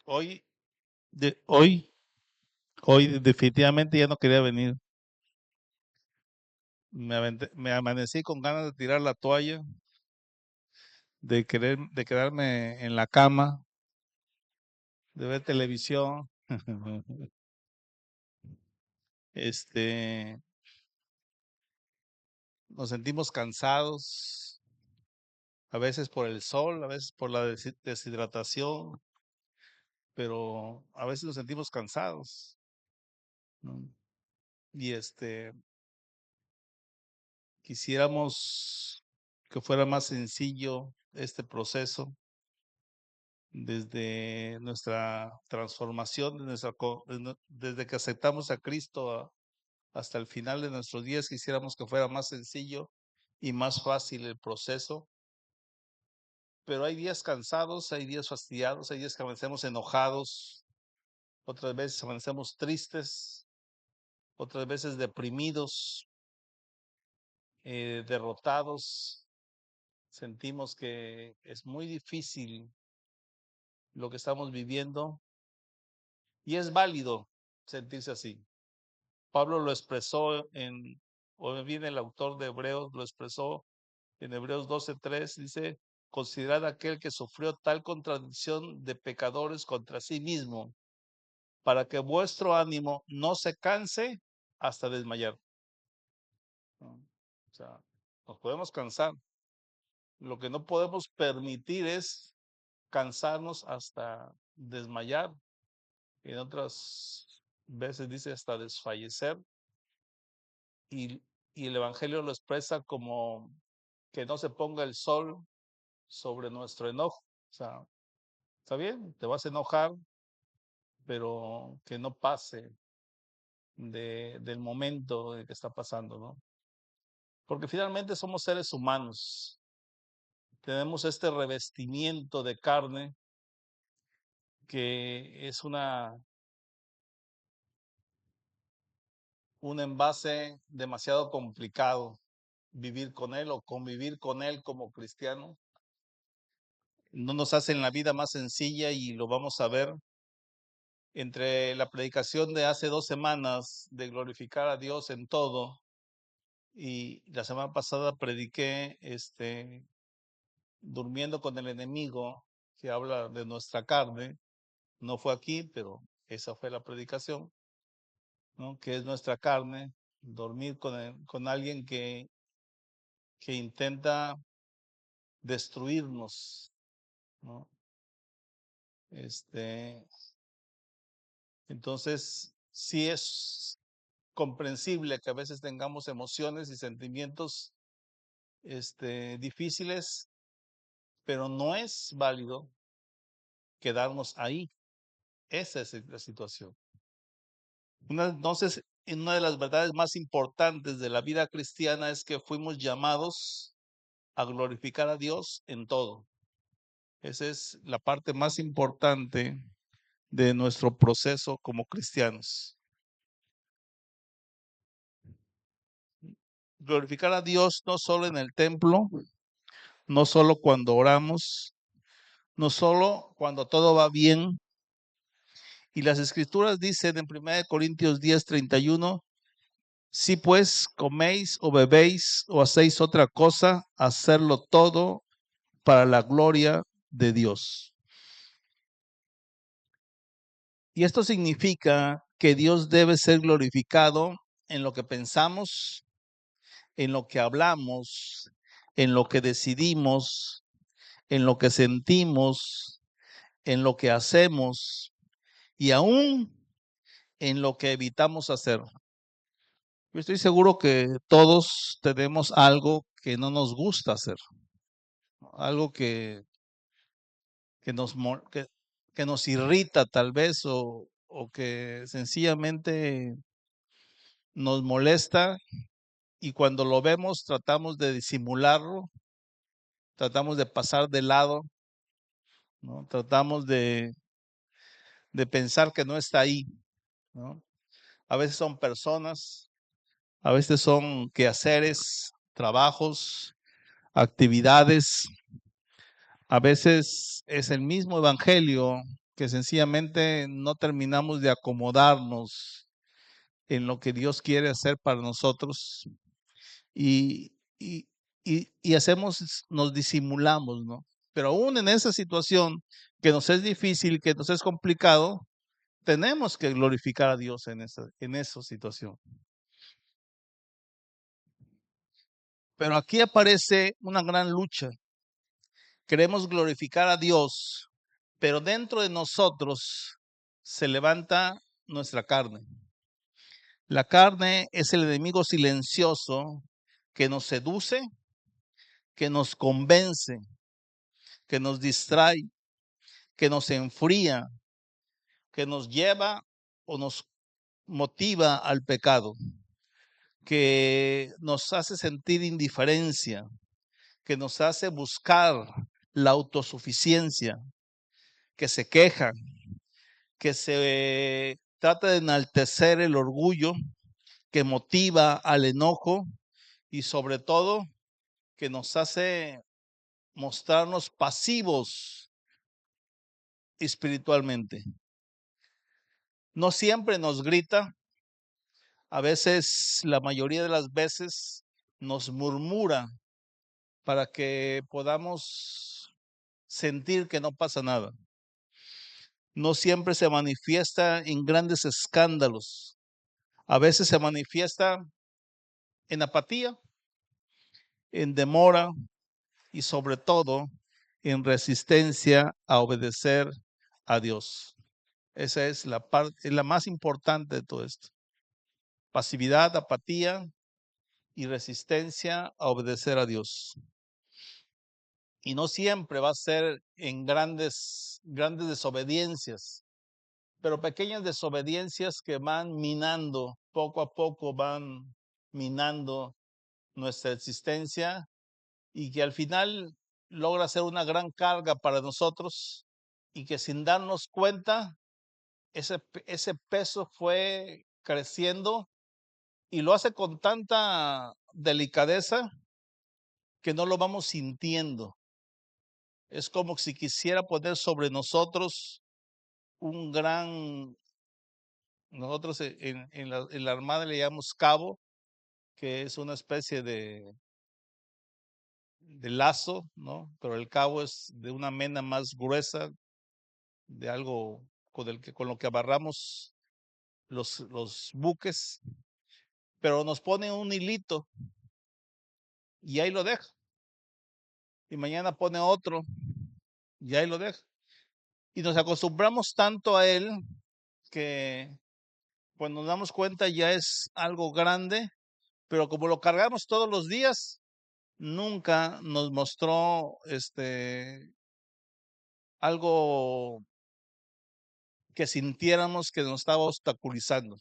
Hoy, de, hoy, hoy definitivamente ya no quería venir. Me amanecí con ganas de tirar la toalla, de quedarme en la cama, de ver televisión. Este, nos sentimos cansados, a veces por el sol, a veces por la deshidratación, pero a veces nos sentimos cansados, ¿no? Y quisiéramos que fuera más sencillo este proceso desde nuestra transformación, desde que aceptamos a Cristo hasta el final de nuestros días. Quisiéramos que fuera más sencillo y más fácil el proceso, pero hay días cansados, hay días fastidiados, hay días que amanecemos enojados, otras veces amanecemos tristes, otras veces deprimidos, derrotados. Sentimos que es muy difícil lo que estamos viviendo y es válido sentirse así. Pablo lo expresó o bien el autor de Hebreos lo expresó en Hebreos 12:3, dice: considerad aquel que sufrió tal contradicción de pecadores contra sí mismo, para que vuestro ánimo no se canse hasta desmayar. ¿No? O sea, nos podemos cansar. Lo que no podemos permitir es cansarnos hasta desmayar. En otras veces dice hasta desfallecer. Y, y el Evangelio lo expresa como que no se ponga el sol sobre nuestro enojo. O sea, está bien, te vas a enojar, pero que no pase del momento en que está pasando, ¿no? Porque finalmente somos seres humanos. Tenemos este revestimiento de carne que es un envase demasiado complicado vivir con él o convivir con él como cristiano. No nos hacen la vida más sencilla y lo vamos a ver entre la predicación de hace 2 semanas de glorificar a Dios en todo, y la semana pasada prediqué durmiendo con el enemigo, que habla de nuestra carne. No fue aquí, pero esa fue la predicación, ¿no? Que es nuestra carne, dormir con alguien que intenta destruirnos, ¿no? Entonces, sí es comprensible que a veces tengamos emociones y sentimientos difíciles, pero no es válido quedarnos ahí. Esa es la situación. Entonces, una de las verdades más importantes de la vida cristiana es que fuimos llamados a glorificar a Dios en todo. Esa es la parte más importante de nuestro proceso como cristianos. Glorificar a Dios no solo en el templo, no solo cuando oramos, no solo cuando todo va bien. Y las escrituras dicen en 1 Corintios 10:31, si pues coméis o bebéis o hacéis otra cosa, hacerlo todo para la gloria de Dios. Y esto significa que Dios debe ser glorificado en lo que pensamos, en lo que hablamos, en lo que decidimos, en lo que sentimos, en lo que hacemos y aún en lo que evitamos hacer. Yo estoy seguro que todos tenemos algo que no nos gusta hacer, algo que nos irrita tal vez o que sencillamente nos molesta, y cuando lo vemos tratamos de disimularlo, tratamos de pasar de lado, ¿no? Tratamos de pensar que no está ahí, ¿no? A veces son personas, a veces son quehaceres, trabajos, actividades, a veces es el mismo evangelio que sencillamente no terminamos de acomodarnos en lo que Dios quiere hacer para nosotros y, y, y hacemos, nos disimulamos, ¿no? Pero aún en esa situación que nos es difícil, que nos es complicado, tenemos que glorificar a Dios en esa situación. Pero aquí aparece una gran lucha. Queremos glorificar a Dios, pero dentro de nosotros se levanta nuestra carne. La carne es el enemigo silencioso que nos seduce, que nos convence, que nos distrae, que nos enfría, que nos lleva o nos motiva al pecado, que nos hace sentir indiferencia, que nos hace buscar la autosuficiencia, que se queja, que se trata de enaltecer el orgullo, que motiva al enojo y sobre todo que nos hace mostrarnos pasivos espiritualmente. No siempre nos grita, a veces, la mayoría de las veces, nos murmura para que podamos sentir que no pasa nada. No siempre se manifiesta en grandes escándalos. A veces se manifiesta en apatía, en demora y sobre todo en resistencia a obedecer a Dios. Esa es la parte, la más importante de todo esto. Pasividad, apatía y resistencia a obedecer a Dios. Y no siempre va a ser en grandes desobediencias, pero pequeñas desobediencias que van minando, poco a poco van minando nuestra existencia y que al final logra ser una gran carga para nosotros y que sin darnos cuenta, ese peso fue creciendo y lo hace con tanta delicadeza que no lo vamos sintiendo. Es como si quisiera poner sobre nosotros un gran, nosotros en la Armada le llamamos cabo, que es una especie de lazo, ¿no? Pero el cabo es de una mena más gruesa, de algo con lo que amarramos los buques, pero nos pone un hilito y ahí lo deja. Y mañana pone otro y ahí lo deja. Y nos acostumbramos tanto a él que cuando nos damos cuenta ya es algo grande, pero como lo cargamos todos los días, nunca nos mostró algo que sintiéramos que nos estaba obstaculizando.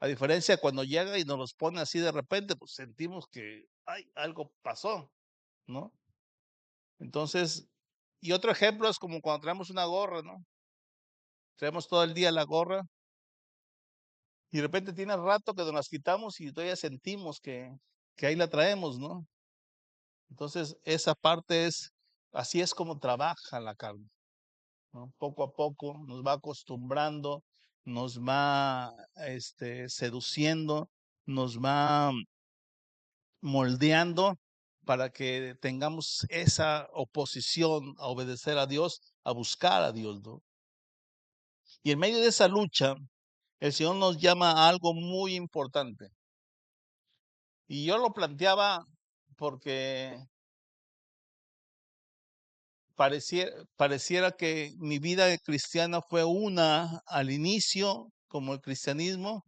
A diferencia de cuando llega y nos los pone así de repente, pues sentimos que ay, algo pasó, ¿no? Entonces, y otro ejemplo es como cuando traemos una gorra, ¿no? Traemos todo el día la gorra y de repente tiene rato que nos las quitamos y todavía sentimos que ahí la traemos, ¿no? Entonces, esa parte así es como trabaja la carne, ¿no? Poco a poco nos va acostumbrando, nos va seduciendo, nos va moldeando para que tengamos esa oposición a obedecer a Dios, a buscar a Dios, ¿no? Y en medio de esa lucha, el Señor nos llama a algo muy importante. Y yo lo planteaba porque pareciera que mi vida cristiana fue una al inicio, como el cristianismo,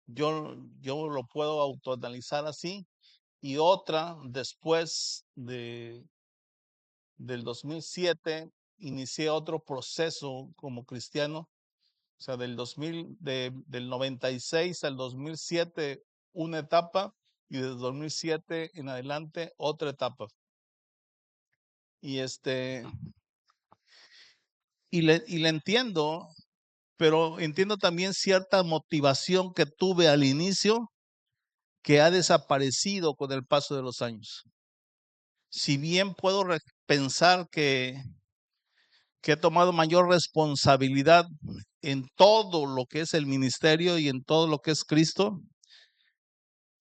yo lo puedo autoanalizar así, y otra después del 2007, inicié otro proceso como cristiano, o sea, del 96 al 2007, una etapa, y desde 2007 en adelante, otra etapa. Y y le entiendo, pero entiendo también cierta motivación que tuve al inicio que ha desaparecido con el paso de los años. Si bien puedo pensar que que he tomado mayor responsabilidad en todo lo que es el ministerio y en todo lo que es Cristo,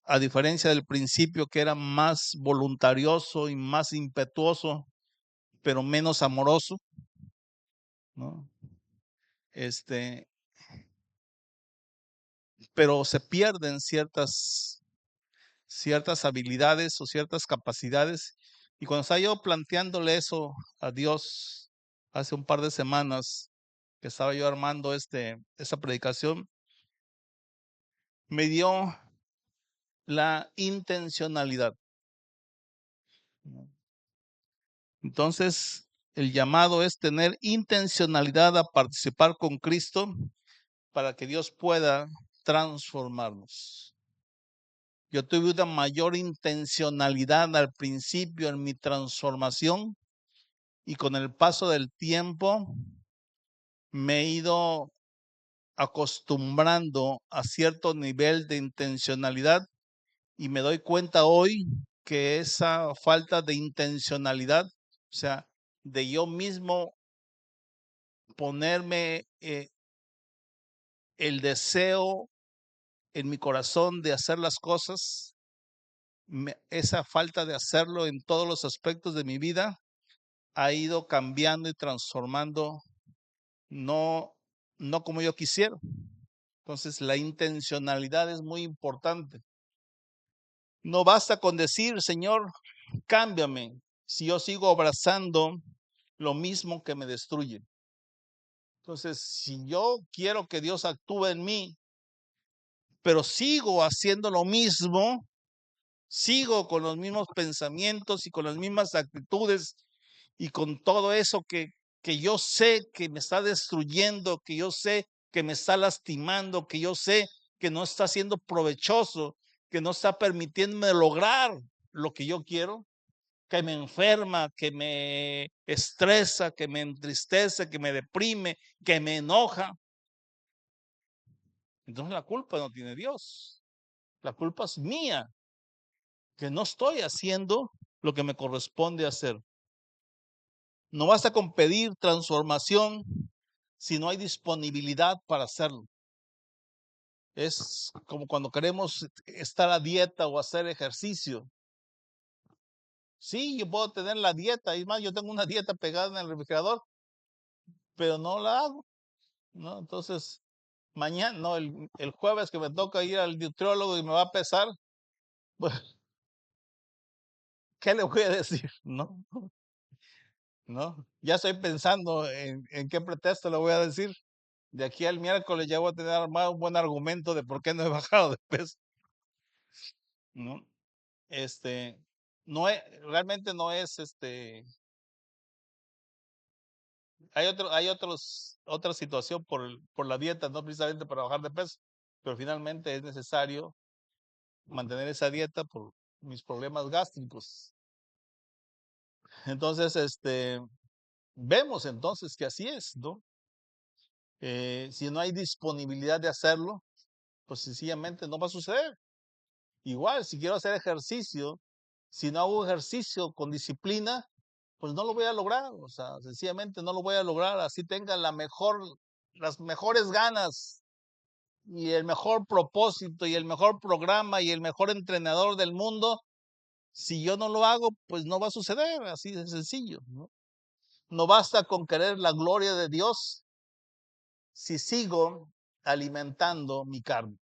a diferencia del principio que era más voluntarioso y más impetuoso, pero menos amoroso, ¿no? Pero se pierden ciertas habilidades o ciertas capacidades. Y cuando estaba yo planteándole eso a Dios hace un par de semanas que estaba yo armando esa predicación, me dio la intencionalidad. Entonces, el llamado es tener intencionalidad a participar con Cristo para que Dios pueda transformarnos. Yo tuve una mayor intencionalidad al principio en mi transformación y con el paso del tiempo me he ido acostumbrando a cierto nivel de intencionalidad y me doy cuenta hoy que esa falta de intencionalidad, o sea, de yo mismo ponerme el deseo en mi corazón de hacer las cosas, esa falta de hacerlo en todos los aspectos de mi vida ha ido cambiando y transformando, no, no como yo quisiera. Entonces, la intencionalidad es muy importante. No basta con decir, Señor, cámbiame, si yo sigo abrazando lo mismo que me destruye. Entonces, si yo quiero que Dios actúe en mí, pero sigo haciendo lo mismo, sigo con los mismos pensamientos y con las mismas actitudes y con todo eso que yo sé que me está destruyendo, que yo sé que me está lastimando, que yo sé que no está siendo provechoso, que no está permitiéndome lograr lo que yo quiero, que me enferma, que me estresa, que me entristece, que me deprime, que me enoja. Entonces la culpa no tiene Dios. La culpa es mía, que no estoy haciendo lo que me corresponde hacer. No basta con pedir transformación si no hay disponibilidad para hacerlo. Es como cuando queremos estar a dieta o hacer ejercicio. Sí, yo puedo tener la dieta, y más, yo tengo una dieta pegada en el refrigerador, pero no la hago, ¿no? Entonces, mañana, no, el jueves que me toca ir al nutriólogo y me va a pesar, pues, ¿qué le voy a decir? No, no, ya estoy pensando en qué pretexto le voy a decir. De aquí al miércoles ya voy a tener armado un buen argumento de por qué no he bajado de peso, ¿no? No es, realmente no es, otra situación por la dieta, no precisamente para bajar de peso, pero finalmente es necesario mantener esa dieta por mis problemas gástricos. Entonces, vemos entonces que así es, ¿no? Si no hay disponibilidad de hacerlo, pues sencillamente no va a suceder. Igual, si quiero hacer ejercicio, si no hago ejercicio con disciplina, pues no lo voy a lograr. O sea, sencillamente no lo voy a lograr. Así tenga las mejores ganas y el mejor propósito y el mejor programa y el mejor entrenador del mundo. Si yo no lo hago, pues no va a suceder. Así de sencillo, ¿no? No basta con querer la gloria de Dios si sigo alimentando mi carne.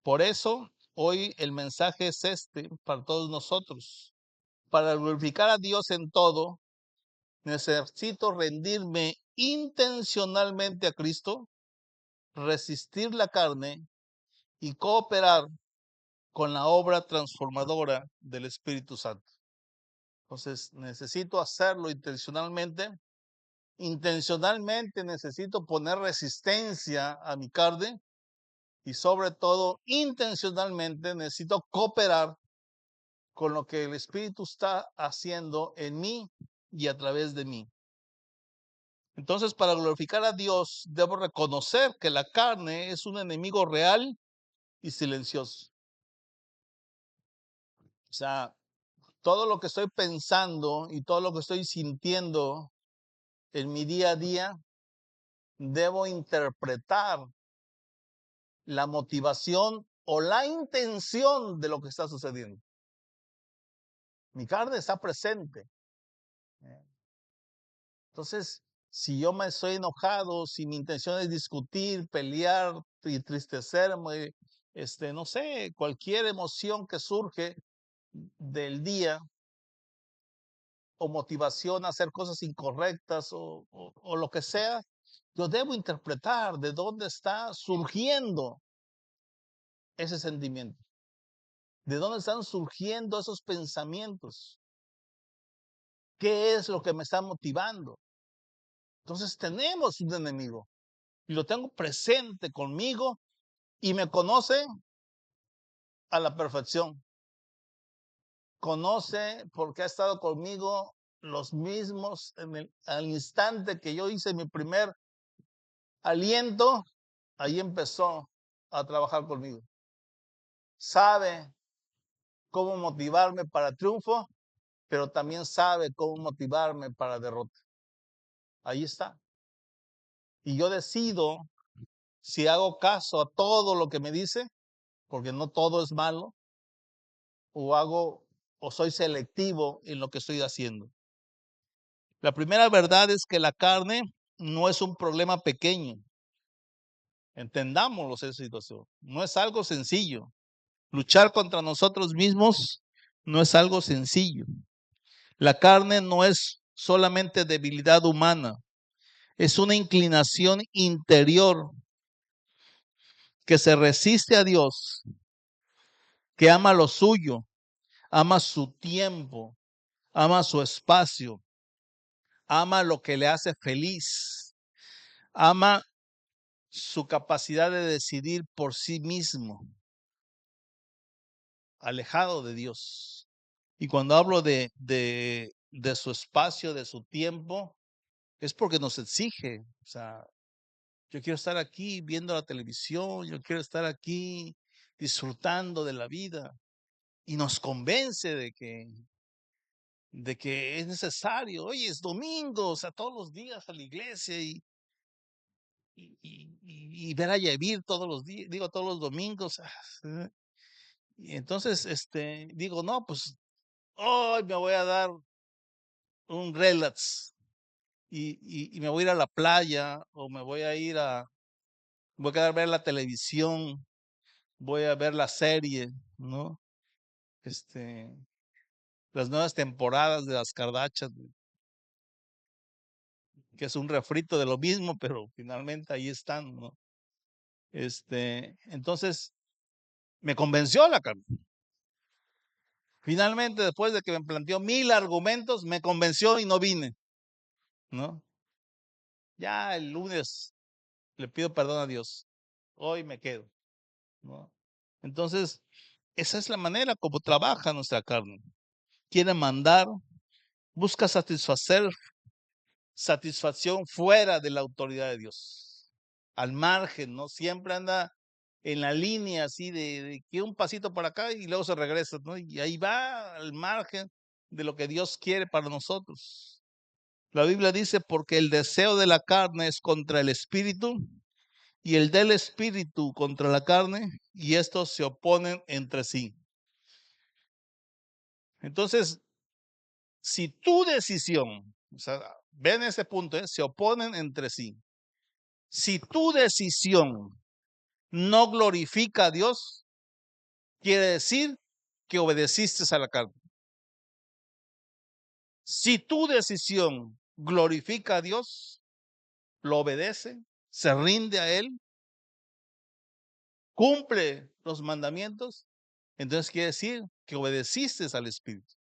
Por eso, hoy el mensaje es para todos nosotros. Para glorificar a Dios en todo, necesito rendirme intencionalmente a Cristo, resistir la carne y cooperar con la obra transformadora del Espíritu Santo. Entonces, necesito hacerlo intencionalmente. Intencionalmente necesito poner resistencia a mi carne y sobre todo, intencionalmente necesito cooperar con lo que el Espíritu está haciendo en mí y a través de mí. Entonces, para glorificar a Dios, debo reconocer que la carne es un enemigo real y silencioso. O sea, todo lo que estoy pensando y todo lo que estoy sintiendo en mi día a día, debo interpretar la motivación o la intención de lo que está sucediendo. Mi carne está presente. Entonces, si yo me estoy enojado, si mi intención es discutir, pelear, entristecerme, no sé, cualquier emoción que surge del día o motivación a hacer cosas incorrectas o lo que sea, yo debo interpretar de dónde está surgiendo ese sentimiento, de dónde están surgiendo esos pensamientos, qué es lo que me está motivando. Entonces tenemos un enemigo y lo tengo presente conmigo y me conoce a la perfección. Conoce porque ha estado conmigo los mismos al instante que yo hice mi primer aliento, ahí empezó a trabajar conmigo. Sabe cómo motivarme para triunfo, pero también sabe cómo motivarme para derrota. Ahí está. Y yo decido si hago caso a todo lo que me dice, porque no todo es malo, o soy selectivo en lo que estoy haciendo. La primera verdad es que la carne no es un problema pequeño. Entendámoslo esa situación. No es algo sencillo. Luchar contra nosotros mismos no es algo sencillo. La carne no es solamente debilidad humana, es una inclinación interior que se resiste a Dios, que ama lo suyo, ama su tiempo, ama su espacio, ama lo que le hace feliz, ama su capacidad de decidir por sí mismo, alejado de Dios. Y cuando hablo de su espacio, de su tiempo, es porque nos exige. O sea, yo quiero estar aquí viendo la televisión, yo quiero estar aquí disfrutando de la vida. Y nos convence de que es necesario. Oye, es domingo, o sea, todos los días a la iglesia y ver a Yair todos los días, digo, todos los domingos. Y entonces, digo, no, pues hoy me voy a dar un relax y me voy a ir a la playa o me voy a voy a quedar a ver la televisión, voy a ver la serie, ¿no? Las nuevas temporadas de las Kardashian, que es un refrito de lo mismo, pero finalmente ahí están, ¿no? Entonces, me convenció la carne. Finalmente, después de que me planteó 1000 argumentos, me convenció y no vine, ¿no? Ya el lunes le pido perdón a Dios. Hoy me quedo, ¿no? Entonces, esa es la manera como trabaja nuestra carne. Quiere mandar, busca satisfacción fuera de la autoridad de Dios, al margen, ¿no? Siempre anda en la línea así de que un pasito por acá y luego se regresa, ¿no? Y ahí va al margen de lo que Dios quiere para nosotros. La Biblia dice, porque el deseo de la carne es contra el espíritu y el del espíritu contra la carne, y estos se oponen entre sí. Entonces, si tu decisión, o sea, ven ese punto, se oponen entre sí. Si tu decisión no glorifica a Dios, quiere decir que obedeciste a la carne. Si tu decisión glorifica a Dios, lo obedece, se rinde a Él, cumple los mandamientos, entonces quiere decir que obedeciste al Espíritu.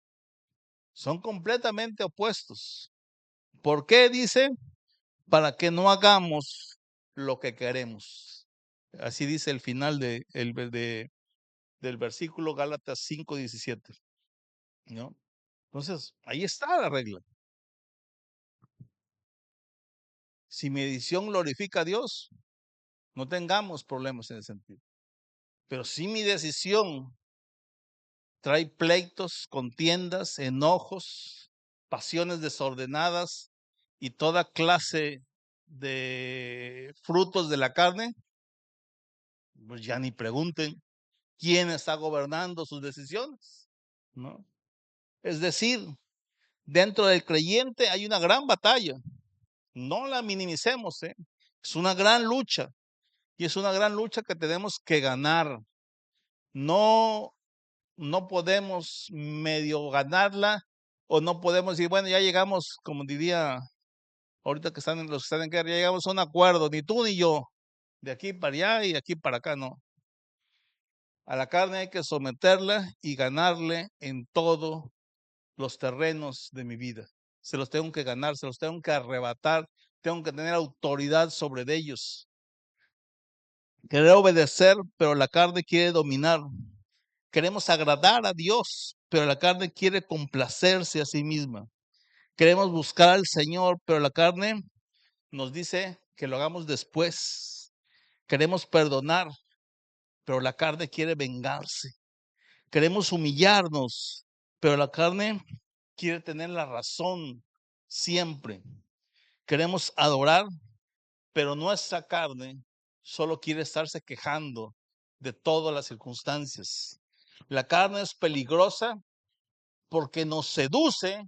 Son completamente opuestos. ¿Por qué? Dice, para que no hagamos lo que queremos. Así dice el final del versículo Gálatas 5:17, ¿no? Entonces, ahí está la regla. Si mi decisión glorifica a Dios, no tengamos problemas en ese sentido. Pero si mi decisión trae pleitos, contiendas, enojos, pasiones desordenadas, y toda clase de frutos de la carne, pues ya ni pregunten quién está gobernando sus decisiones, ¿no? Es decir, dentro del creyente hay una gran batalla. No la minimicemos, ¿eh? Es una gran lucha y es una gran lucha que tenemos que ganar. No, no podemos medio ganarla o no podemos decir, bueno, ya llegamos, como diría ahorita que están los que están en guerra, ya llegamos a un acuerdo, ni tú ni yo, de aquí para allá y de aquí para acá, no. A la carne hay que someterla y ganarle en todos los terrenos de mi vida. Se los tengo que ganar, se los tengo que arrebatar, tengo que tener autoridad sobre ellos. Querer obedecer, pero la carne quiere dominar. Queremos agradar a Dios, pero la carne quiere complacerse a sí misma. Queremos buscar al Señor, pero la carne nos dice que lo hagamos después. Queremos perdonar, pero la carne quiere vengarse. Queremos humillarnos, pero la carne quiere tener la razón siempre. Queremos adorar, pero nuestra carne solo quiere estarse quejando de todas las circunstancias. La carne es peligrosa porque nos seduce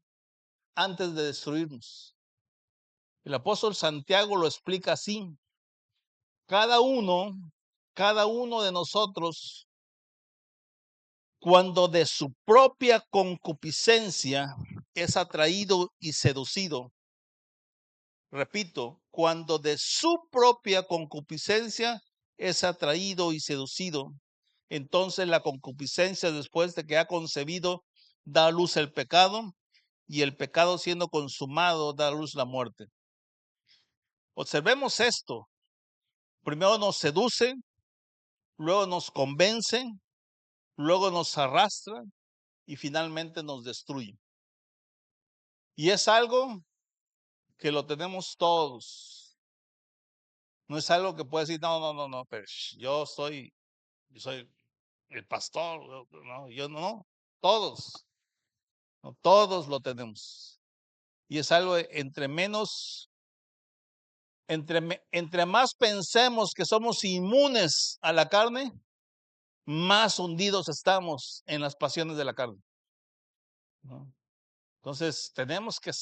antes de destruirnos. El apóstol Santiago lo explica así. Cada uno de nosotros, cuando de su propia concupiscencia es atraído y seducido, repito, cuando de su propia concupiscencia es atraído y seducido, entonces la concupiscencia, después de que ha concebido, da a luz el pecado, y el pecado siendo consumado da a luz la muerte. Observemos esto. Primero nos seduce, luego nos convence, luego nos arrastra y finalmente nos destruye. Y es algo que lo tenemos todos. No es algo que puede decir, no, pero yo soy el pastor, no, yo no, todos, no, todos lo tenemos. Y es algo entre más pensemos que somos inmunes a la carne, más hundidos estamos en las pasiones de la carne, ¿no? Entonces tenemos que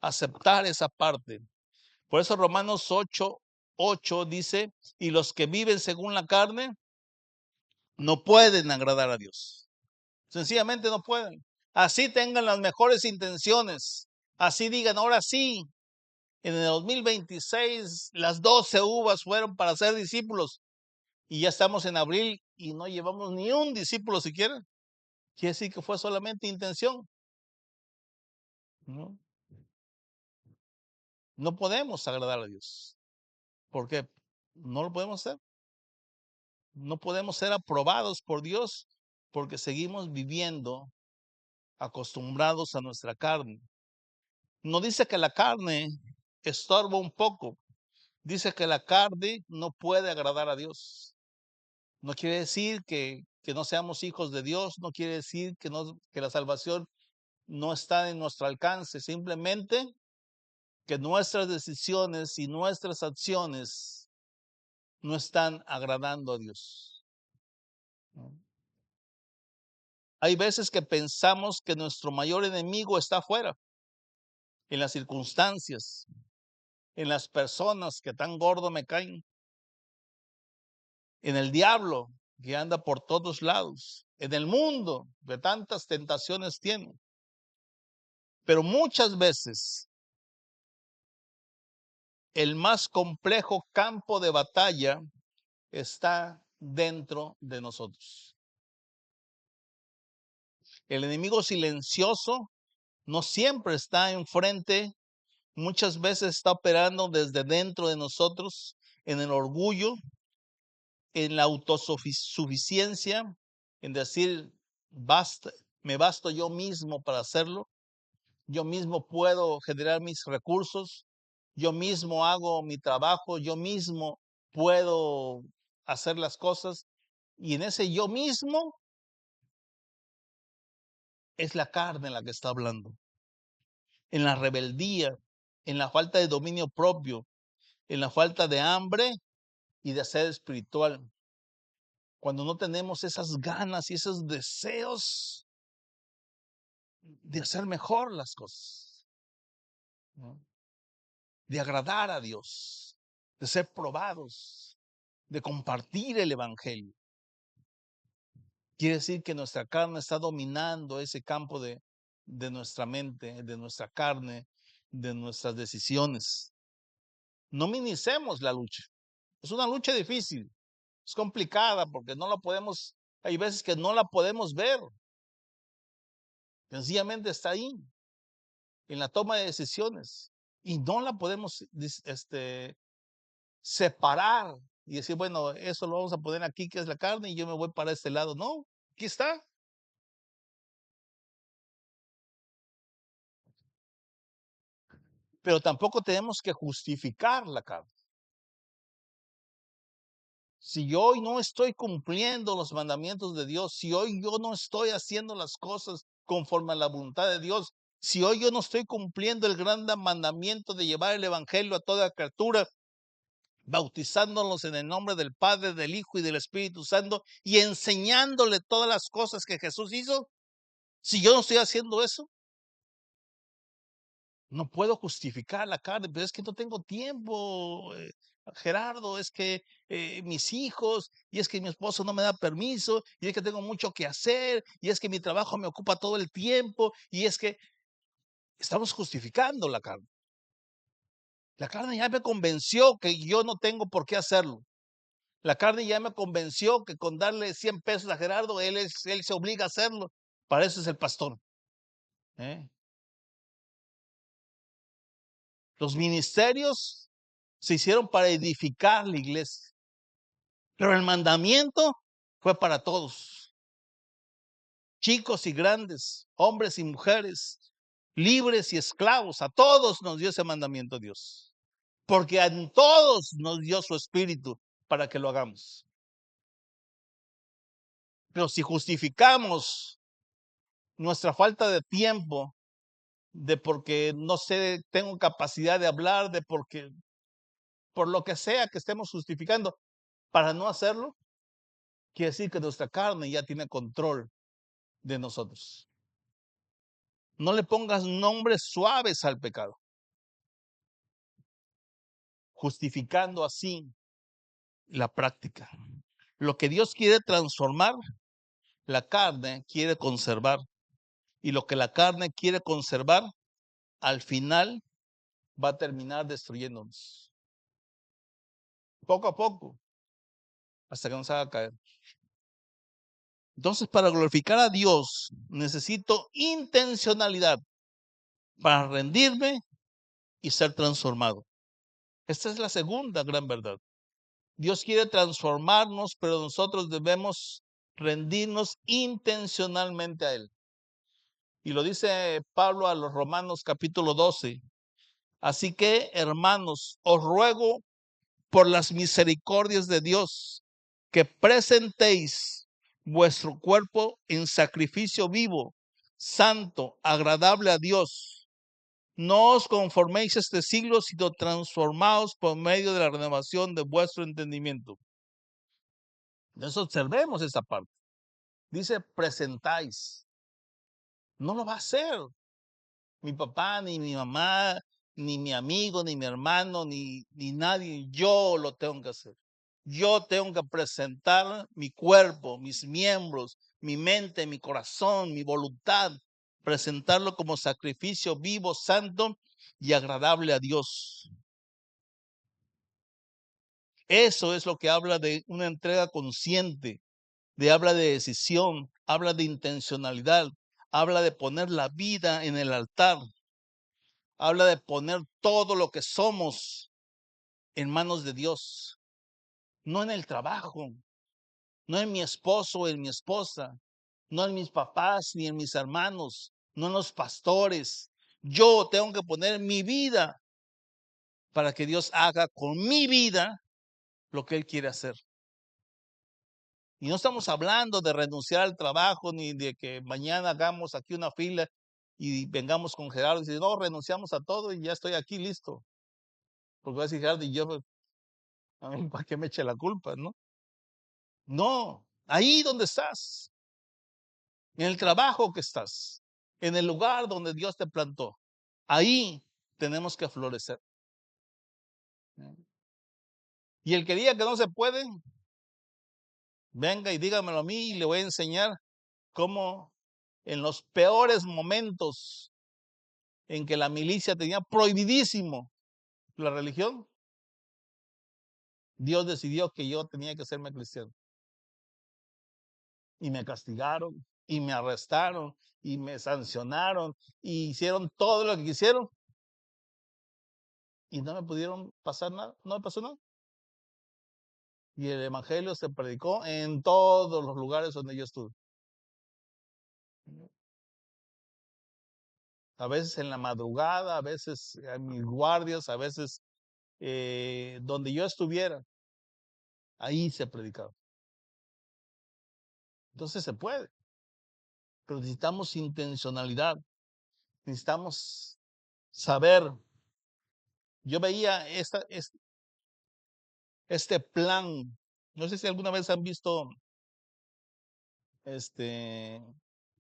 aceptar esa parte. Por eso Romanos 8 dice, y los que viven según la carne no pueden agradar a Dios. Sencillamente no pueden. Así tengan las mejores intenciones. Así digan, ahora sí, en el 2026 las 12 uvas fueron para ser discípulos y ya estamos en abril y no llevamos ni un discípulo siquiera. Quiere decir que fue solamente intención. No, no podemos agradar a Dios. ¿Por qué? No lo podemos hacer. No podemos ser aprobados por Dios porque seguimos viviendo acostumbrados a nuestra carne. No dice que la carne estorba un poco. Dice que la carne no puede agradar a Dios. No quiere decir que no seamos hijos de Dios. No quiere decir que la salvación no está en nuestro alcance. Simplemente que nuestras decisiones y nuestras acciones no están agradando a Dios. Hay veces que pensamos que nuestro mayor enemigo está afuera, en las circunstancias, en las personas que tan gordo me caen, en el diablo que anda por todos lados, en el mundo que tantas tentaciones tiene. Pero muchas veces el más complejo campo de batalla está dentro de nosotros. El enemigo silencioso no siempre está enfrente, muchas veces está operando desde dentro de nosotros, en el orgullo, en la autosuficiencia, en decir, basta, me basto yo mismo para hacerlo, yo mismo puedo generar mis recursos, yo mismo hago mi trabajo, yo mismo puedo hacer las cosas, y en ese yo mismo es la carne la que está hablando, en la rebeldía, en la falta de dominio propio, en la falta de hambre y de sed espiritual. Cuando no tenemos esas ganas y esos deseos de hacer mejor las cosas, ¿no? De agradar a Dios, de ser probados, de compartir el evangelio. Quiere decir que nuestra carne está dominando ese campo de nuestra mente, de nuestra carne, de nuestras decisiones. No minimicemos la lucha. Es una lucha difícil, es complicada porque no la podemos, hay veces que no la podemos ver. Sencillamente está ahí, en la toma de decisiones. Y no la podemos separar y decir, bueno, eso lo vamos a poner aquí, que es la carne, y yo me voy para este lado. No, aquí está. Pero tampoco tenemos que justificar la carne. Si yo hoy no estoy cumpliendo los mandamientos de Dios, si hoy yo no estoy haciendo las cosas conforme a la voluntad de Dios, si hoy yo no estoy cumpliendo el gran mandamiento de llevar el evangelio a toda criatura, bautizándolos en el nombre del Padre, del Hijo y del Espíritu Santo y enseñándole todas las cosas que Jesús hizo, si yo no estoy haciendo eso, no puedo justificar la carne, pero es que no tengo tiempo, Gerardo, es que mis hijos, y es que mi esposo no me da permiso, y es que tengo mucho que hacer, y es que mi trabajo me ocupa todo el tiempo, y es que estamos justificando la carne. La carne ya me convenció que yo no tengo por qué hacerlo. La carne ya me convenció que con darle 100 pesos a Gerardo, él se obliga a hacerlo. Para eso es el pastor. ¿eh? Los ministerios se hicieron para edificar la iglesia. Pero el mandamiento fue para todos, chicos y grandes, hombres y mujeres, libres y esclavos. A todos nos dio ese mandamiento Dios, porque a todos nos dio su espíritu para que lo hagamos. Pero si justificamos nuestra falta de tiempo, de porque no sé, tengo capacidad de hablar, de porque, por lo que sea que estemos justificando, para no hacerlo, quiere decir que nuestra carne ya tiene control de nosotros. No le pongas nombres suaves al pecado, justificando así la práctica. Lo que Dios quiere transformar, la carne quiere conservar. Y lo que la carne quiere conservar, al final va a terminar destruyéndonos. Poco a poco, hasta que nos haga caer. Entonces, para glorificar a Dios, necesito intencionalidad para rendirme y ser transformado. Esta es la segunda gran verdad. Dios quiere transformarnos, pero nosotros debemos rendirnos intencionalmente a Él. Y lo dice Pablo a los Romanos capítulo 12. Así que, hermanos, os ruego por las misericordias de Dios que presentéis vuestro cuerpo en sacrificio vivo, santo, agradable a Dios. No os conforméis a este siglo, sino transformaos por medio de la renovación de vuestro entendimiento. Entonces observemos esa parte. Dice presentáis. No lo va a hacer mi papá, ni mi mamá, ni mi amigo, ni mi hermano, ni nadie. Yo lo tengo que hacer. Yo tengo que presentar mi cuerpo, mis miembros, mi mente, mi corazón, mi voluntad, presentarlo como sacrificio vivo, santo y agradable a Dios. Eso es lo que habla de una entrega consciente, habla de decisión, habla de intencionalidad, habla de poner la vida en el altar, habla de poner todo lo que somos en manos de Dios, no en el trabajo, no en mi esposo o en mi esposa, no en mis papás ni en mis hermanos, no en los pastores. Yo tengo que poner mi vida para que Dios haga con mi vida lo que Él quiere hacer. Y no estamos hablando de renunciar al trabajo ni de que mañana hagamos aquí una fila y vengamos con Gerardo y dice, no, renunciamos a todo y ya estoy aquí listo. Porque va a decir Gerardo, y yo, a mí, ¿para qué me eche la culpa, no? No, ahí donde estás, en el trabajo que estás, en el lugar donde Dios te plantó, ahí tenemos que florecer. Y el que diga que no se puede, venga y dígamelo a mí y le voy a enseñar cómo en los peores momentos en que la milicia tenía prohibidísimo la religión, Dios decidió que yo tenía que serme cristiano. Y me castigaron, y me arrestaron, y me sancionaron, y hicieron todo lo que quisieron. Y no me pudieron pasar nada, no me pasó nada. Y el evangelio se predicó en todos los lugares donde yo estuve. A veces en la madrugada, a veces en mis guardias, a veces donde yo estuviera, ahí se predicaba. Entonces se puede, pero necesitamos intencionalidad, necesitamos saber. Yo veía este plan, no sé si alguna vez han visto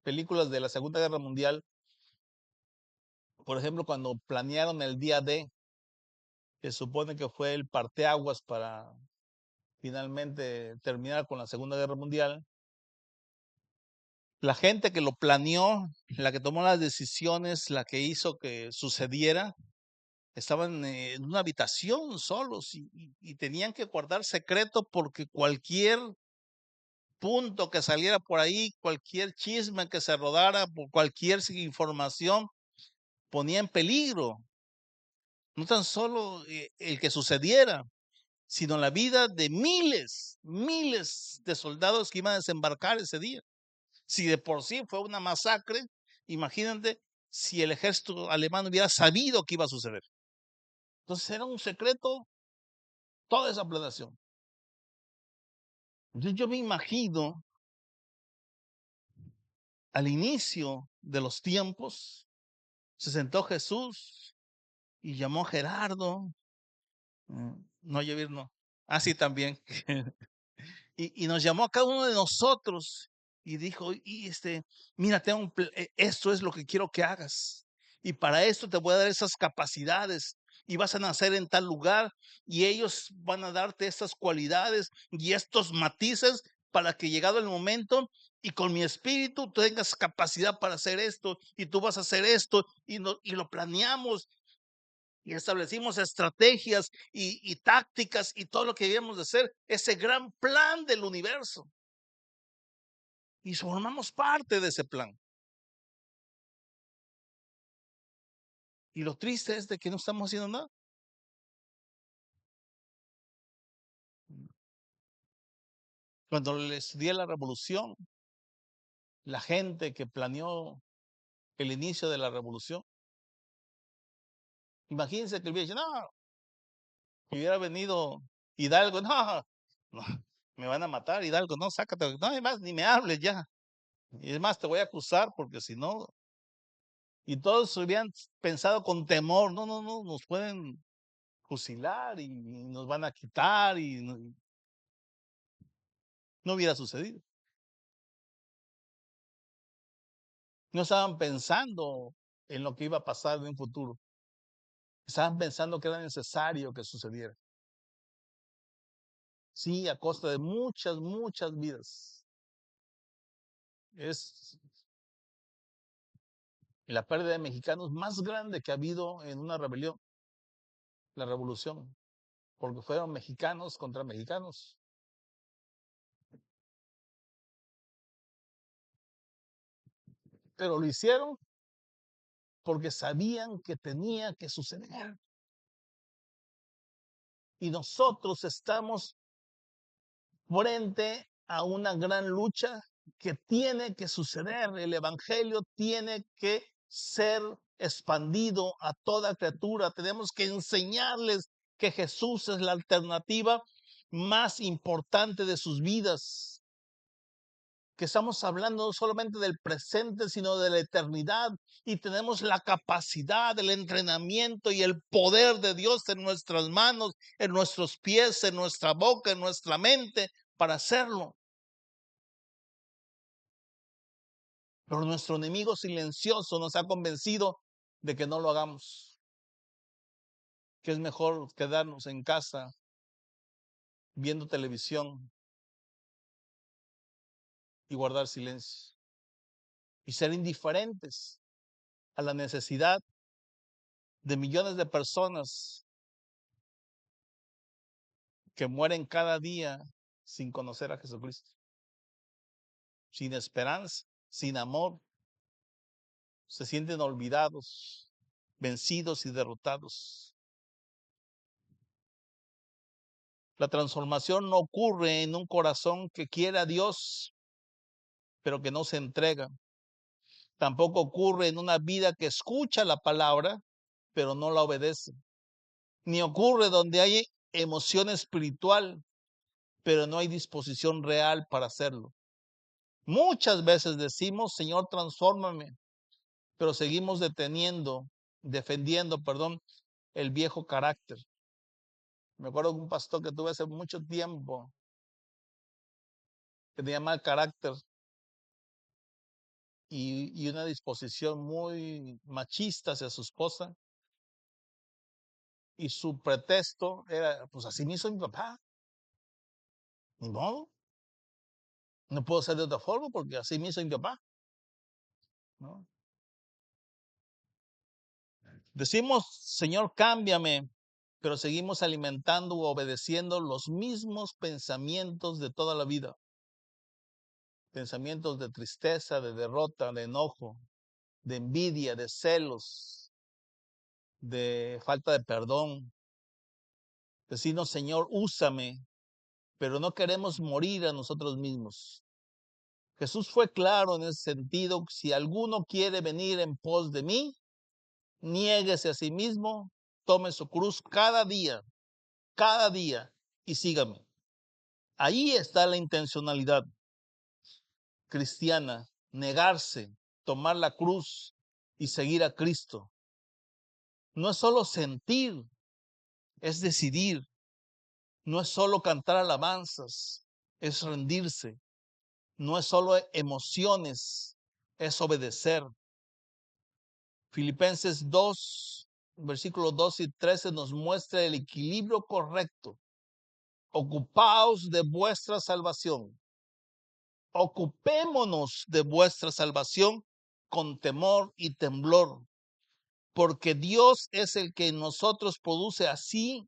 películas de la Segunda Guerra Mundial, por ejemplo, cuando planearon el día D, que supone que fue el parteaguas para finalmente terminar con la Segunda Guerra Mundial. La gente que lo planeó, la que tomó las decisiones, la que hizo que sucediera, estaban en una habitación solos y tenían que guardar secreto porque cualquier punto que saliera por ahí, cualquier chisme que se rodara, por cualquier información, ponía en peligro no tan solo el que sucediera, sino la vida de miles de soldados que iban a desembarcar ese día. Si de por sí fue una masacre, imagínate si el ejército alemán hubiera sabido que iba a suceder. Entonces era un secreto toda esa planeación. Entonces yo me imagino al inicio de los tiempos, se sentó Jesús y llamó a Gerardo. No, Yevir, no. Ah, sí, también. Y nos llamó a cada uno de nosotros y dijo, mira, esto es lo que quiero que hagas. Y para esto te voy a dar esas capacidades y vas a nacer en tal lugar y ellos van a darte estas cualidades y estos matices para que llegado el momento y con mi espíritu tú tengas capacidad para hacer esto y tú vas a hacer esto y lo planeamos y establecimos estrategias y tácticas y todo lo que debíamos de hacer, ese gran plan del universo. Y formamos parte de ese plan. Y lo triste es de que no estamos haciendo nada. Cuando le estudié la revolución, la gente que planeó el inicio de la revolución, imagínense que hubiera dicho, no, hubiera venido Hidalgo, no, me van a matar Hidalgo, no, sácate, no, además ni me hables ya. Y es más, te voy a acusar porque si no, y todos hubieran pensado con temor, no, nos pueden fusilar y nos van a quitar y no hubiera sucedido. No estaban pensando en lo que iba a pasar en un futuro. Estaban pensando que era necesario que sucediera. Sí, a costa de muchas vidas. Es la pérdida de mexicanos más grande que ha habido en una rebelión, la revolución, porque fueron mexicanos contra mexicanos. Pero lo hicieron porque sabían que tenía que suceder. Y nosotros estamos frente a una gran lucha que tiene que suceder. El evangelio tiene que ser expandido a toda criatura. Tenemos que enseñarles que Jesús es la alternativa más importante de sus vidas. que estamos hablando no solamente del presente, sino de la eternidad, y tenemos la capacidad, el entrenamiento y el poder de Dios en nuestras manos, en nuestros pies, en nuestra boca, en nuestra mente, para hacerlo. Pero nuestro enemigo silencioso nos ha convencido de que no lo hagamos, que es mejor quedarnos en casa viendo televisión y guardar silencio y ser indiferentes a la necesidad de millones de personas que mueren cada día sin conocer a Jesucristo, sin esperanza, sin amor, se sienten olvidados, vencidos y derrotados. La transformación no ocurre en un corazón que quiere a Dios, pero que no se entrega. Tampoco ocurre en una vida que escucha la palabra, pero no la obedece. Ni ocurre donde hay emoción espiritual, pero no hay disposición real para hacerlo. Muchas veces decimos, Señor, transfórmame, pero seguimos defendiendo, el viejo carácter. Me acuerdo de un pastor que tuve hace mucho tiempo, que tenía mal carácter y una disposición muy machista hacia su esposa, y su pretexto era, pues así me hizo mi papá, ni modo, no puedo ser de otra forma porque así me hizo mi papá, ¿no? Decimos, Señor, cámbiame, pero seguimos alimentando u obedeciendo los mismos pensamientos de toda la vida. Pensamientos de tristeza, de derrota, de enojo, de envidia, de celos, de falta de perdón. Decimos, Señor, úsame, pero no queremos morir a nosotros mismos. Jesús fue claro en ese sentido: si alguno quiere venir en pos de mí, niéguese a sí mismo, tome su cruz cada día y sígame. Ahí está la intencionalidad cristiana: negarse, tomar la cruz y seguir a Cristo. No es solo sentir, es decidir. No es solo cantar alabanzas, es rendirse. No es solo emociones, es obedecer. Filipenses 2, versículos 2 y 13 nos muestra el equilibrio correcto. Ocupaos de vuestra salvación. Ocupémonos de vuestra salvación con temor y temblor, porque Dios es el que en nosotros produce así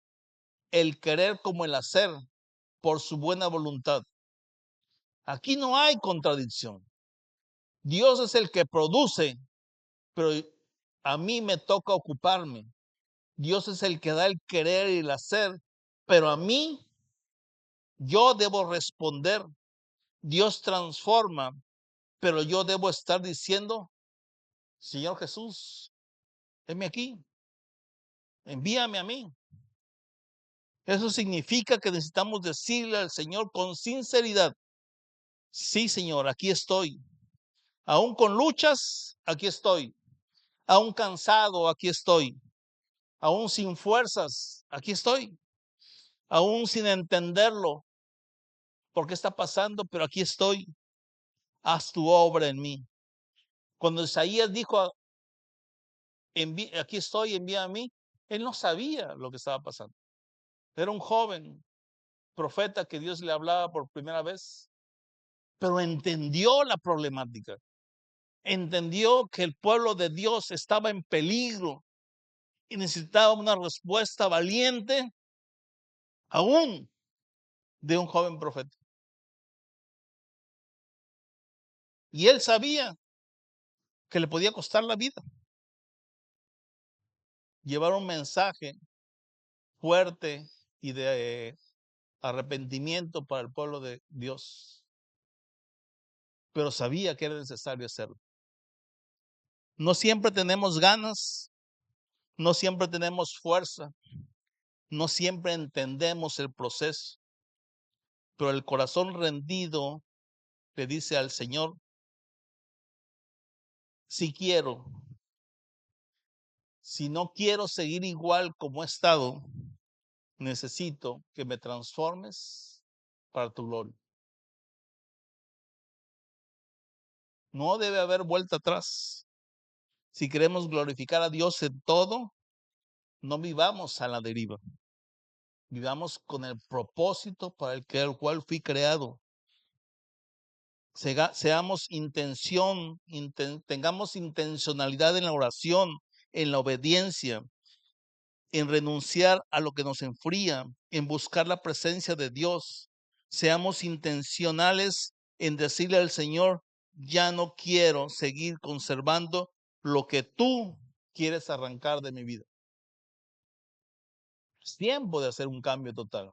el querer como el hacer por su buena voluntad. Aquí no hay contradicción. Dios es el que produce, pero a mí me toca ocuparme. Dios es el que da el querer y el hacer, pero a mí yo debo responder. Dios transforma, pero yo debo estar diciendo, Señor Jesús, heme aquí, envíame a mí. Eso significa que necesitamos decirle al Señor con sinceridad, sí, Señor, aquí estoy. Aún con luchas, aquí estoy. Aún cansado, aquí estoy. Aún sin fuerzas, aquí estoy. Aún sin entenderlo, por qué está pasando, pero aquí estoy. Haz tu obra en mí. Cuando Isaías dijo, aquí estoy, envía a mí, él no sabía lo que estaba pasando. Era un joven profeta que Dios le hablaba por primera vez, pero entendió la problemática. Entendió que el pueblo de Dios estaba en peligro y necesitaba una respuesta valiente, aún de un joven profeta. Y él sabía que le podía costar la vida llevar un mensaje fuerte y de arrepentimiento para el pueblo de Dios, pero sabía que era necesario hacerlo. No siempre tenemos ganas, no siempre tenemos fuerza, no siempre entendemos el proceso, pero el corazón rendido le dice al Señor, si quiero, si no quiero seguir igual como he estado, necesito que me transformes para tu gloria. No debe haber vuelta atrás. Si queremos glorificar a Dios en todo, no vivamos a la deriva. Vivamos con el propósito para el cual fui creado. Seamos tengamos intencionalidad en la oración, en la obediencia, en renunciar a lo que nos enfría, en buscar la presencia de Dios. Seamos intencionales en decirle al Señor, ya no quiero seguir conservando lo que tú quieres arrancar de mi vida. Es tiempo de hacer un cambio total.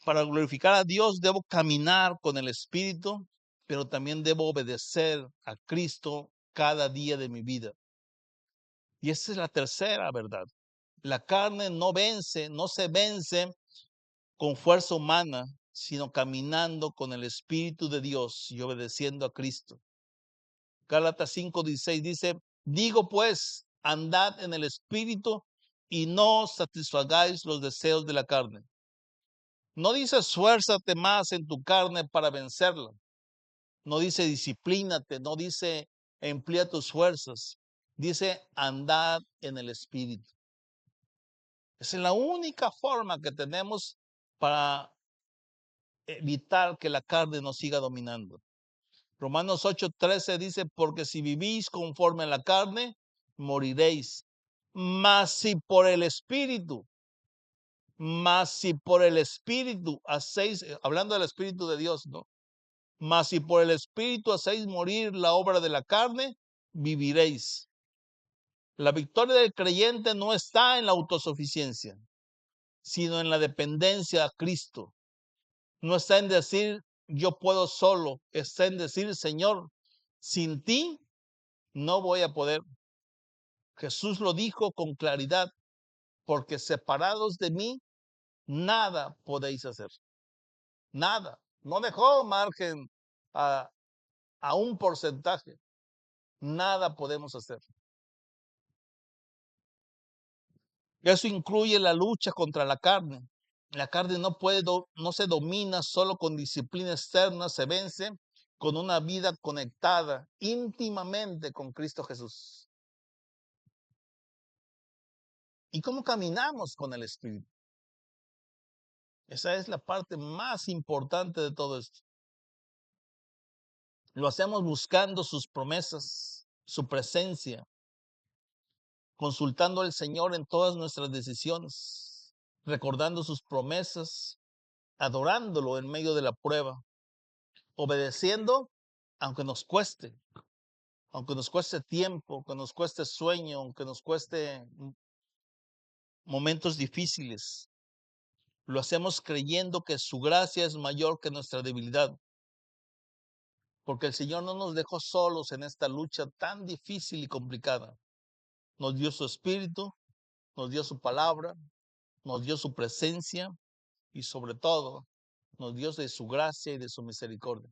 Para glorificar a Dios debo caminar con el Espíritu, pero también debo obedecer a Cristo cada día de mi vida. Y esa es la tercera verdad. La carne no se vence con fuerza humana, sino caminando con el Espíritu de Dios y obedeciendo a Cristo. Gálatas 5:16 dice, digo pues, andad en el Espíritu y no satisfagáis los deseos de la carne. No dice esfuérzate más en tu carne para vencerla. No dice disciplínate, no dice emplea tus fuerzas. Dice andad en el Espíritu. Esa es la única forma que tenemos para evitar que la carne nos siga dominando. Romanos 8:13 dice, porque si vivís conforme a la carne, moriréis. Mas si por el Espíritu hacéis, hablando del Espíritu de Dios, ¿no? Mas si por el Espíritu hacéis morir la obra de la carne, viviréis. La victoria del creyente no está en la autosuficiencia, sino en la dependencia a Cristo. No está en decir, yo puedo solo, está en decir, Señor, sin ti no voy a poder. Jesús lo dijo con claridad, porque separados de mí, nada podéis hacer. Nada. No dejó margen a un porcentaje. Nada podemos hacer. Eso incluye la lucha contra la carne. La carne no se domina solo con disciplina externa, se vence con una vida conectada íntimamente con Cristo Jesús. ¿Y cómo caminamos con el Espíritu? Esa es la parte más importante de todo esto. Lo hacemos buscando sus promesas, su presencia, consultando al Señor en todas nuestras decisiones, recordando sus promesas, adorándolo en medio de la prueba, obedeciendo aunque nos cueste tiempo, aunque nos cueste sueño, aunque nos cueste momentos difíciles. Lo hacemos creyendo que su gracia es mayor que nuestra debilidad, porque el Señor no nos dejó solos en esta lucha tan difícil y complicada. Nos dio su Espíritu, nos dio su palabra, nos dio su presencia y sobre todo nos dio de su gracia y de su misericordia.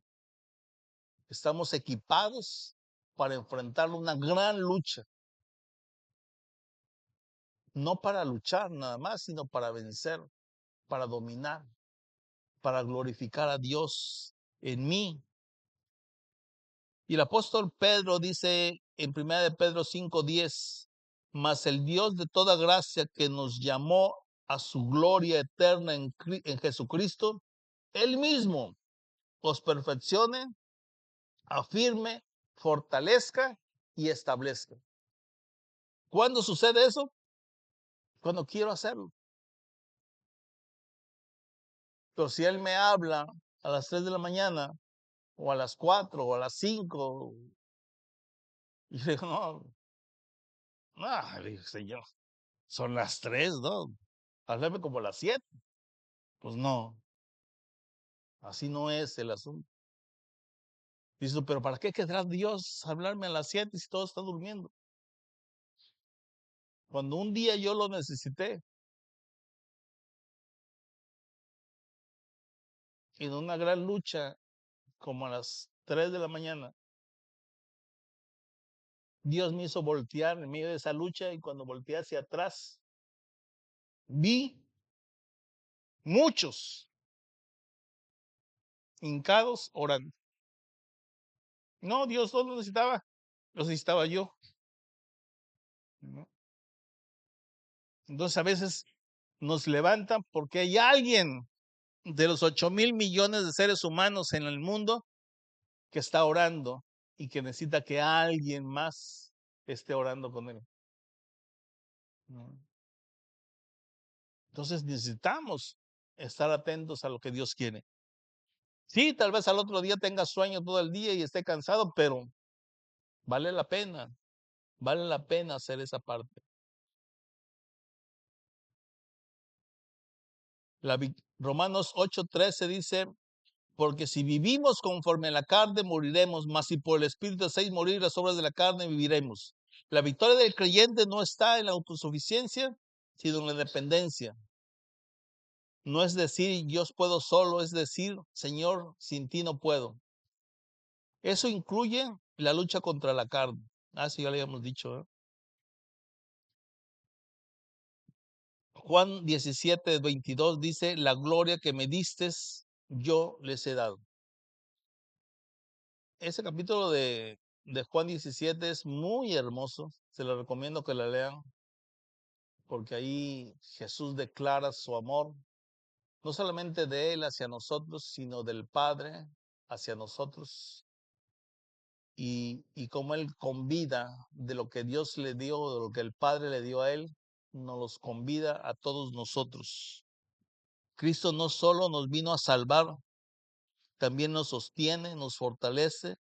Estamos equipados para enfrentar una gran lucha. No para luchar nada más, sino para vencer, para dominar, para glorificar a Dios en mí. Y el apóstol Pedro dice en 1 de Pedro 5:10, mas el Dios de toda gracia que nos llamó a su gloria eterna en Jesucristo, Él mismo os perfeccione, afirme, fortalezca y establezca. ¿Cuándo sucede eso? Cuando quiero hacerlo. Pero si Él me habla a las 3 de la mañana, o a las 4, o a las 5, y yo digo, no, le digo, Señor, son las 3, ¿no? Háblame como a las 7. Pues no, así no es el asunto. Dice, pero ¿para qué querrá Dios hablarme a las 7 si todo está durmiendo? Cuando un día yo lo necesité, en una gran lucha como a las 3 de la mañana, Dios me hizo voltear en medio de esa lucha y cuando volteé hacia atrás, vi muchos hincados orando. No, Dios no lo necesitaba yo. ¿No? Entonces a veces nos levantan porque hay alguien de los 8,000 millones de seres humanos en el mundo que está orando y que necesita que alguien más esté orando con él. ¿No? Entonces necesitamos estar atentos a lo que Dios quiere. Sí, tal vez al otro día tenga sueño todo el día y esté cansado, pero vale la pena hacer esa parte. Romanos 8:13 dice, porque si vivimos conforme a la carne, moriremos, mas si por el Espíritu hacéis morir las obras de la carne, viviremos. La victoria del creyente no está en la autosuficiencia, sino en la dependencia. No es decir, yo puedo solo, es decir, Señor, sin ti no puedo. Eso incluye la lucha contra la carne. Así ya le habíamos dicho. Juan 17:22 dice, la gloria que me distes, yo les he dado. Ese capítulo de Juan 17 es muy hermoso. Se lo recomiendo que la lean, porque ahí Jesús declara su amor, no solamente de Él hacia nosotros, sino del Padre hacia nosotros. Y como Él convida de lo que Dios le dio, de lo que el Padre le dio a Él, nos los convida a todos nosotros. Cristo no solo nos vino a salvar, también nos sostiene, nos fortalece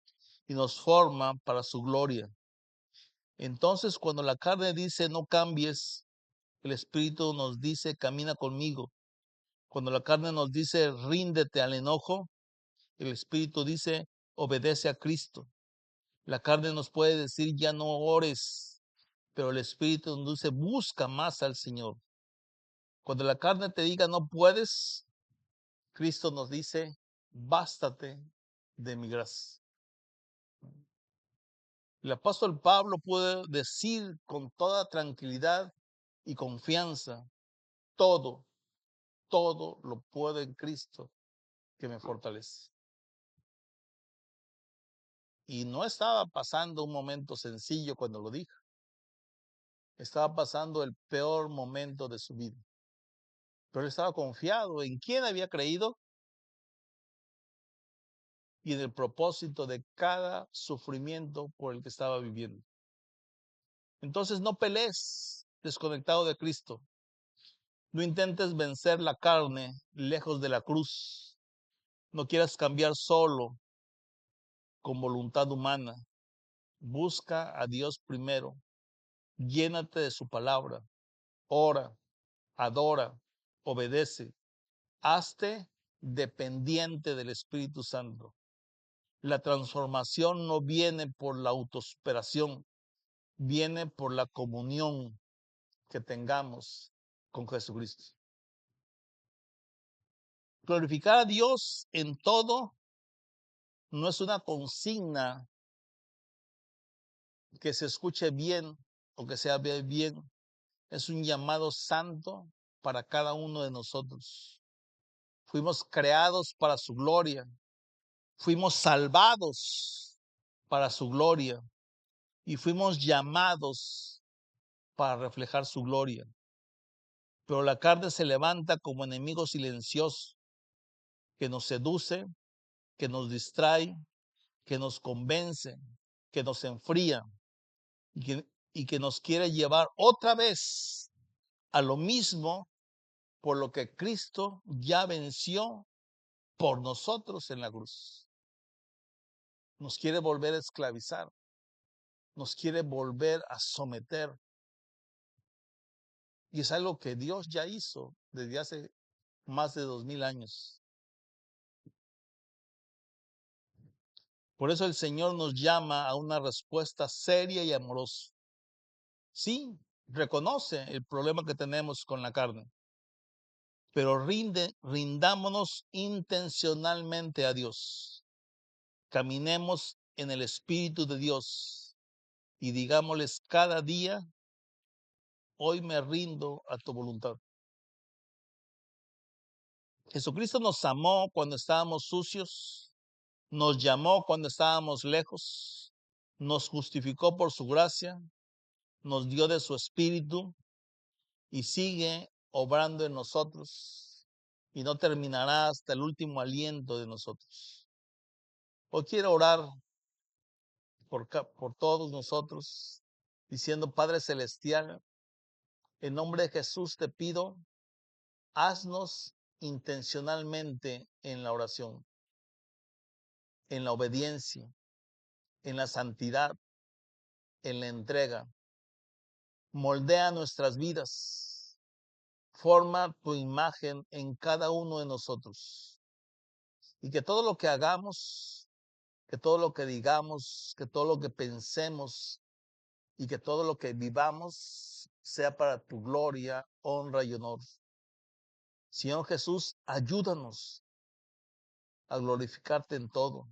y nos forma para su gloria. Entonces, cuando la carne dice no cambies, el Espíritu nos dice camina conmigo. Cuando la carne nos dice ríndete al enojo, el Espíritu dice obedece a Cristo. La carne nos puede decir ya no ores, pero el Espíritu nos dice busca más al Señor. Cuando la carne te diga no puedes, Cristo nos dice bástate de mi gracia. El apóstol Pablo puede decir con toda tranquilidad y confianza, todo lo puedo en Cristo que me fortalece. Y no estaba pasando un momento sencillo cuando lo dijo. Estaba pasando el peor momento de su vida. Pero él estaba confiado en quién había creído y en el propósito de cada sufrimiento por el que estaba viviendo. Entonces no pelees desconectado de Cristo. No intentes vencer la carne lejos de la cruz. No quieras cambiar solo con voluntad humana. Busca a Dios primero. Llénate de su palabra. Ora, adora, obedece. Hazte dependiente del Espíritu Santo. La transformación no viene por la autosuperación, viene por la comunión que tengamos con Jesucristo. Glorificar a Dios en todo no es una consigna que se escuche bien o que se vea bien. Es un llamado santo para cada uno de nosotros. Fuimos creados para su gloria. Fuimos salvados para su gloria. Y fuimos llamados para reflejar su gloria. Pero la carne se levanta como enemigo silencioso que nos seduce, que nos distrae, que nos convence, que nos enfría y que nos quiere llevar otra vez a lo mismo por lo que Cristo ya venció por nosotros en la cruz. Nos quiere volver a esclavizar, nos quiere volver a someter. Y es algo que Dios ya hizo desde hace más de 2000 años. Por eso el Señor nos llama a una respuesta seria y amorosa. Sí, reconoce el problema que tenemos con la carne, pero rindámonos intencionalmente a Dios. Caminemos en el Espíritu de Dios y digámosles cada día, hoy me rindo a tu voluntad. Jesucristo nos amó cuando estábamos sucios, nos llamó cuando estábamos lejos, nos justificó por su gracia, nos dio de su Espíritu y sigue obrando en nosotros y no terminará hasta el último aliento de nosotros. Hoy quiero orar por todos nosotros, diciendo, Padre Celestial, en nombre de Jesús te pido, haznos intencionalmente en la oración, en la obediencia, en la santidad, en la entrega. Moldea nuestras vidas. Forma tu imagen en cada uno de nosotros. Y que todo lo que hagamos, que todo lo que digamos, que todo lo que pensemos y que todo lo que vivamos sea para tu gloria, honra y honor. Señor Jesús, ayúdanos a glorificarte en todo.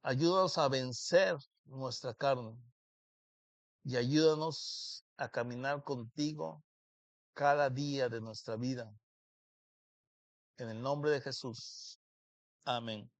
Ayúdanos a vencer nuestra carne y ayúdanos a caminar contigo cada día de nuestra vida. En el nombre de Jesús. Amén.